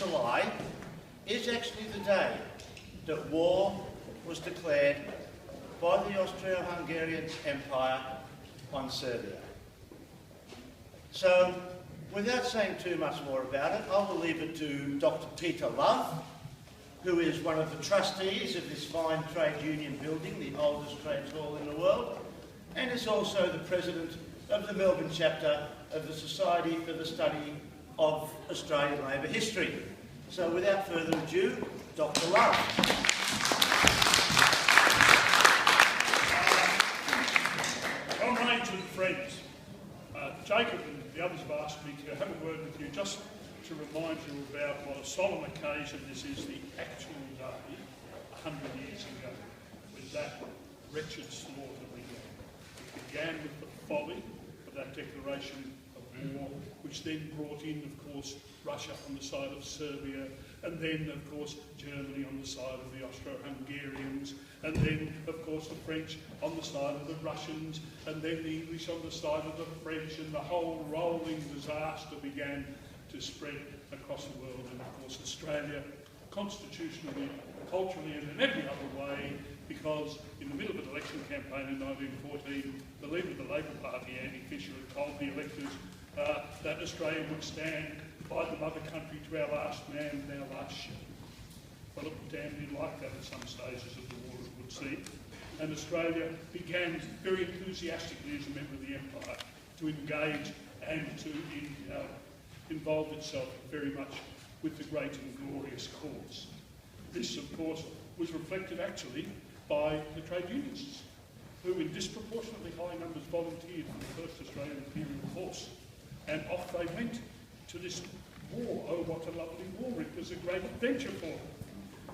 July is actually the day that war was declared by the Austro-Hungarian Empire on Serbia. So, without saying too much more about it, I will leave it to Dr. Peter Love, who is one of the trustees of this fine trade union building, the oldest trades hall in the world, and is also the president of the Melbourne chapter of the Society for the Study of Australian Labour History. So without further ado, Dr. Love. Comrades and friends, Jacob and the others have asked me to have a word with you just to remind you about what a solemn occasion this is, the actual day, 100 years ago, when that wretched slaughter began. It began with the folly of that declaration of war, which then brought in, of course, Russia on the side of Serbia, and then, of course, Germany on the side of the Austro-Hungarians, and then, of course, the French on the side of the Russians, and then the English on the side of the French, and the whole rolling disaster began to spread across the world. And, of course, Australia, constitutionally, culturally, and in every other way, because in the middle of an election campaign in 1914, the leader of the Labor Party, Andy Fisher, had told the electors that Australia would stand by the mother country to our last man and our last ship. Well, it damn near like that at some stages of the war, it would seem. And Australia began very enthusiastically as a member of the Empire to engage and to involve itself very much with the great and glorious cause. This, of course, was reflected actually by the trade unionists, who in disproportionately high numbers volunteered for the first Australian Imperial Force. And off they went to this war. Oh, what a lovely war. It was a great adventure for them.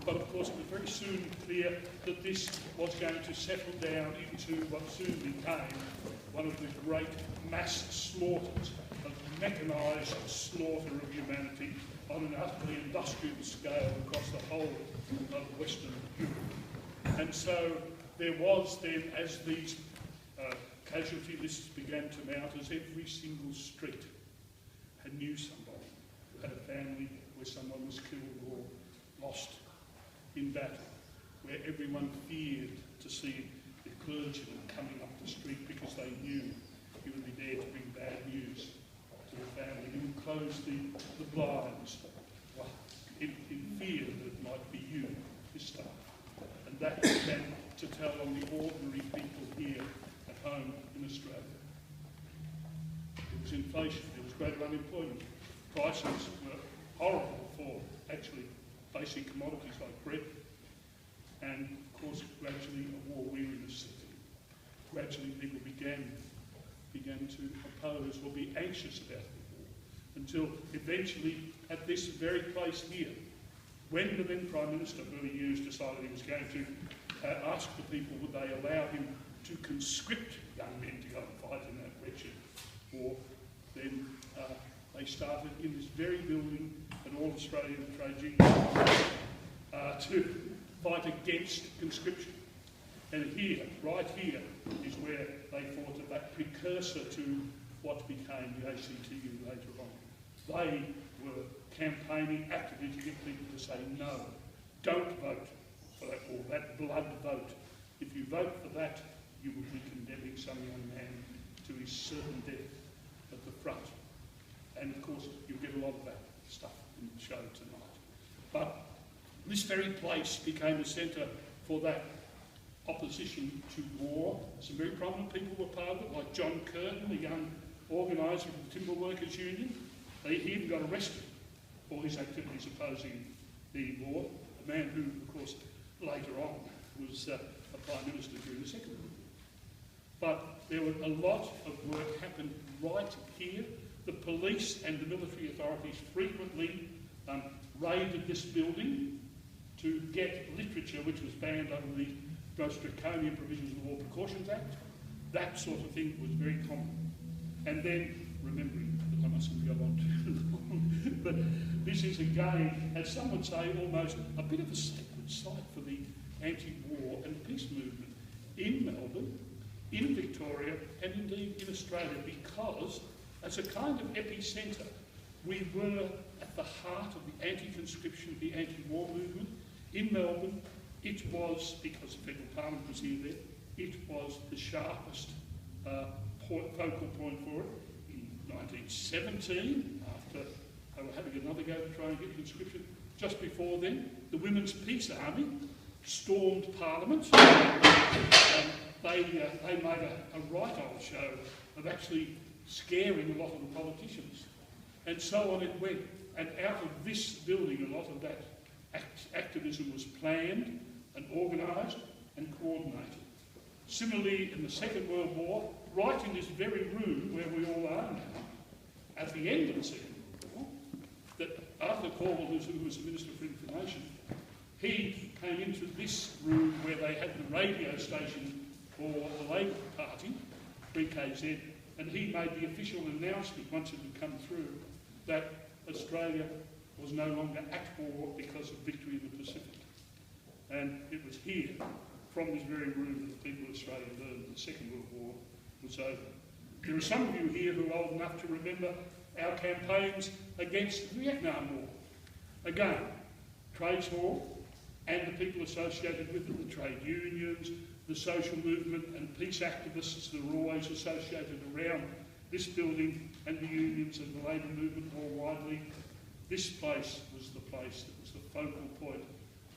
But of course, it was very soon clear that this was going to settle down into what soon became one of the great mass slaughters, a mechanised slaughter of humanity on an utterly industrial scale across the whole of Western Europe. And so there was then, as these casualty lists began to mount, as every single street knew somebody who had a family where someone was killed or lost in battle, where everyone feared to see the clergyman coming up the street because they knew he would be there to bring bad news to the family. He would close the blinds in fear that it might be you, his staff. And that began to tell on the ordinary people here at home in Australia. There was inflation, there was greater unemployment. Prices were horrible for actually basic commodities like bread. And of course, gradually a war weariness set in. Gradually people began to oppose or be anxious about the war, until eventually at this very place here, when the then Prime Minister, Billy Hughes, decided he was going to ask the people would they allow him to conscript young men to go and fight in that wretched war, then they started in this very building an all-Australian trade union to fight against conscription. And here, right here, is where they fought at that precursor to what became the ACTU later on. They were campaigning actively to get people to say no, don't vote for that war, that blood vote. If you vote for that, you will be condemning some young man to his certain death at the front. And of course, you'll get a lot of that stuff in the show tonight. But this very place became a centre for that opposition to war. Some very prominent people were part of it, like John Curtin, the young organiser of the Timber Workers Union. He even got arrested for his activities opposing the war. A man who, of course, later on was a Prime Minister during the Second World War. But there was a lot of work happened right here. The police and the military authorities frequently raided this building to get literature which was banned under the most draconian provisions of the War Precautions Act. That sort of thing was very common. And then, remembering that I mustn't go on too long, but this is again, as some would say, almost a bit of a sacred site for the anti-war and peace movement in Melbourne, in Victoria, and indeed in Australia, because as a kind of epicentre, we were at the heart of the anti-conscription, the anti-war movement. In Melbourne, it was, because the Federal Parliament was here there, it was the sharpest focal point for it. In 1917, after they were having another go to try and get conscription, just before then, the Women's Peace Army stormed Parliament. They made a right old show of actually scaring a lot of the politicians. And so on it went. And out of this building, a lot of that activism was planned and organised and coordinated. Similarly, in the Second World War, right in this very room where we all are now, at the end of the Second World War, that Arthur Corwell, who was the Minister for Information, he came into this room where they had the radio station for the Labour Party, 3KZ, and he made the official announcement once it had come through that Australia was no longer at war because of victory in the Pacific. And it was here, from this very room, that the people of Australia learned that the Second World War was over. There are some of you here who are old enough to remember our campaigns against the Vietnam War. Again, trades war and the people associated with it, the trade unions, the social movement and peace activists that are always associated around this building and the unions and the labour movement more widely. This place was the place that was the focal point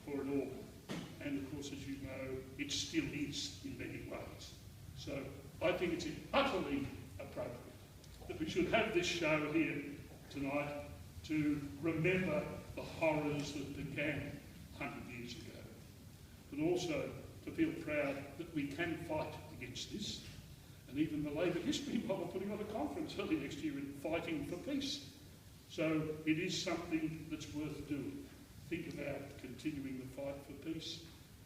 for it all. And of course, as you know, it still is in many ways. So I think it's utterly appropriate that we should have this show here tonight to remember the horrors that began 100 years ago, but also to feel proud that we can fight against this. And even the Labour History Mob are putting on a conference early next year in fighting for peace. So it is something that's worth doing. Think about continuing the fight for peace.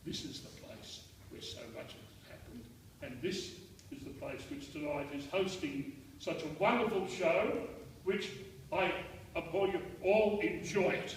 This is the place where so much has happened. And this is the place which tonight is hosting such a wonderful show, which I implore you all enjoy it.